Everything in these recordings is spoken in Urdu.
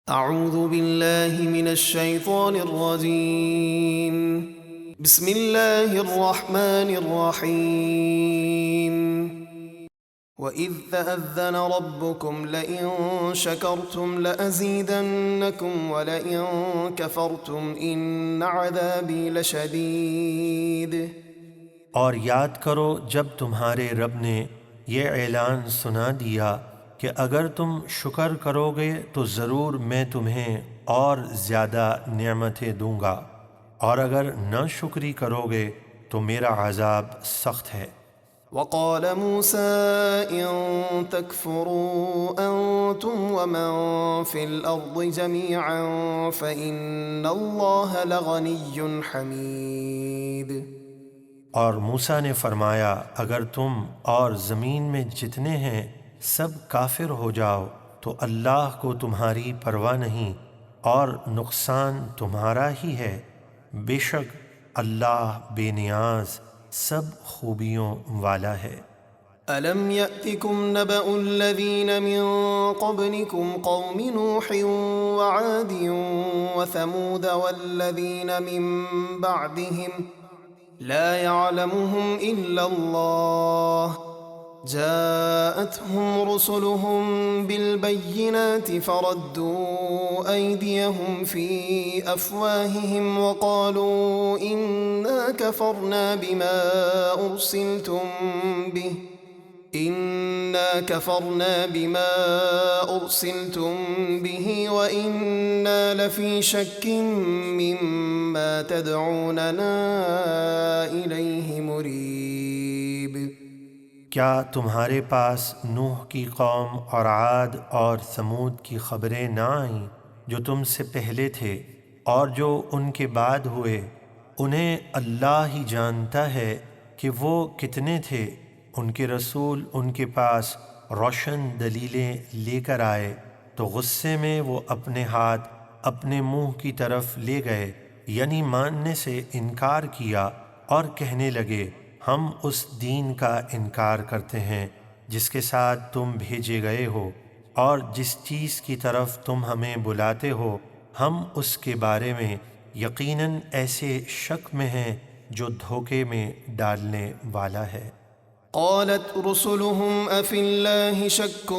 اعوذ باللہ من الشیطان الرجیم بسم اللہ الرحمن الرحیم وَإِذْ تَأَذَّنَ رَبُّكُمْ لَئِن شَكَرْتُمْ لَأَزِيدَنَّكُمْ وَلَئِن كَفَرْتُمْ إِنَّ عَذَابِي لَشَدِيدٌ۔ اور یاد کرو جب تمہارے رب نے یہ اعلان سنا دیا کہ اگر تم شکر کرو گے تو ضرور میں تمہیں اور زیادہ نعمتیں دوں گا، اور اگر نہ شکری کرو گے تو میرا عذاب سخت ہے۔ وقال موسى إن تكفروا أنتم ومن في الأرض جميعا فإن الله لغني حميد۔ اور موسیٰ نے فرمایا اگر تم اور زمین میں جتنے ہیں سب کافر ہو جاؤ تو اللہ کو تمہاری پرواہ نہیں اور نقصان تمہارا ہی ہے، بے شک اللہ بے نیاز سب خوبیوں والا ہے۔ أَلَمْ يَأْتِكُمْ نَبَأُ الَّذِينَ مِن قَبْلِكُمْ قَوْمِ نُوحٍ وَعَادٍ وَثَمُودَ وَالَّذِينَ مِن بَعْدِهِمْ لَا يَعْلَمُهُمْ إِلَّا اللَّهُ جاءتهم رسلهم بالبينات فردوا أيديهم في أفواههم وقالوا إنا كفرنا بما أرسلتم به وإنا لفي شك مما تدعوننا إليه مريب۔ کیا تمہارے پاس نوح کی قوم اور عاد اور ثمود کی خبریں نہ آئیں جو تم سے پہلے تھے اور جو ان کے بعد ہوئے؟ انہیں اللہ ہی جانتا ہے کہ وہ کتنے تھے۔ ان کے رسول ان کے پاس روشن دلیلیں لے کر آئے تو غصے میں وہ اپنے ہاتھ اپنے منہ کی طرف لے گئے، یعنی ماننے سے انکار کیا اور کہنے لگے ہم اس دین کا انکار کرتے ہیں جس کے ساتھ تم بھیجے گئے ہو، اور جس چیز کی طرف تم ہمیں بلاتے ہو ہم اس کے بارے میں یقیناً ایسے شک میں ہیں جو دھوکے میں ڈالنے والا ہے۔ قالت رسلهم أفي الله شك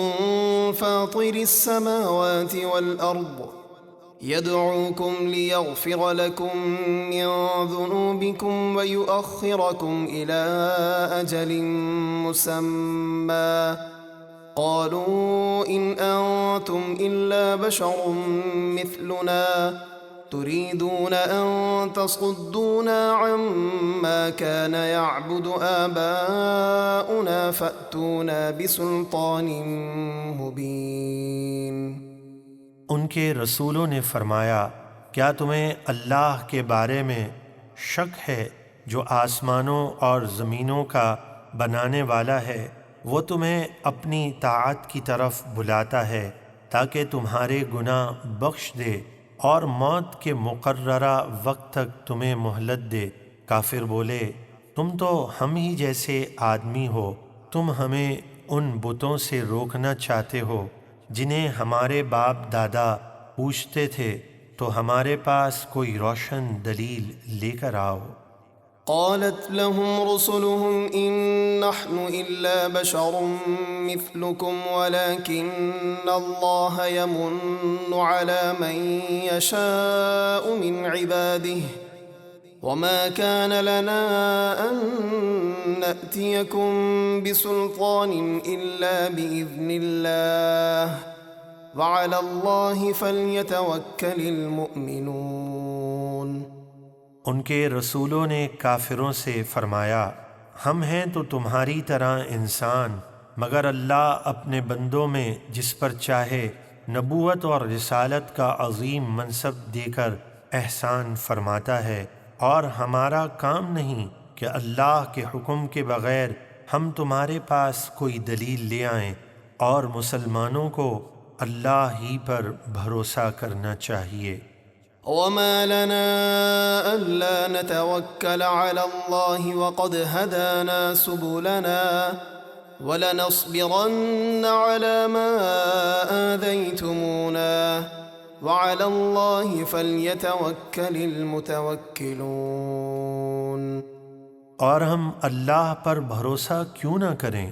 فاطر السماوات والأرض يدعوكم ليغفر لكم من ذنوبكم ويؤخركم إلى أجل مسمى قالوا إن أنتم إلا بشر مثلنا تريدون أن تصدونا عما كان يعبد آباؤنا فأتونا بسلطان مبين۔ ان کے رسولوں نے فرمایا کیا تمہیں اللہ کے بارے میں شک ہے جو آسمانوں اور زمینوں کا بنانے والا ہے؟ وہ تمہیں اپنی طاعت کی طرف بلاتا ہے تاکہ تمہارے گناہ بخش دے اور موت کے مقررہ وقت تک تمہیں مہلت دے۔ کافر بولے تم تو ہم ہی جیسے آدمی ہو، تم ہمیں ان بتوں سے روکنا چاہتے ہو جنہیں ہمارے باپ دادا پوجتے تھے، تو ہمارے پاس کوئی روشن دلیل لے کر آؤ۔ قالت لهم رسلهم إن نحن إلا بشر مثلكم ولكن الله يمن على من يشاء من عباده وما كان لنا أن نأتيكم بسلطان إلا بإذن الله وعلى الله فليتوكل المؤمنون۔ ان کے رسولوں نے کافروں سے فرمایا ہم ہیں تو تمہاری طرح انسان، مگر اللہ اپنے بندوں میں جس پر چاہے نبوت اور رسالت کا عظیم منصب دے کر احسان فرماتا ہے، اور ہمارا کام نہیں کہ اللہ کے حکم کے بغیر ہم تمہارے پاس کوئی دلیل لے آئیں، اور مسلمانوں کو اللہ ہی پر بھروسہ کرنا چاہیے۔ وما لنا ألا نتوكل على الله وقد هدانا سبلنا ولنصبرن على ما آذيتمونا وعلى الله فليتوكل المتوكلون۔ اور ہم اللہ پر بھروسہ کیوں نہ کریں،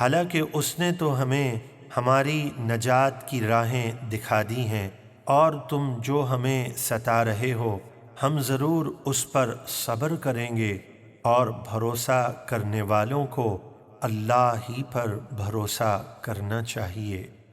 حالانکہ اس نے تو ہمیں ہماری نجات کی راہیں دکھا دی ہیں، اور تم جو ہمیں ستا رہے ہو ہم ضرور اس پر صبر کریں گے، اور بھروسہ کرنے والوں کو اللہ ہی پر بھروسہ کرنا چاہیے۔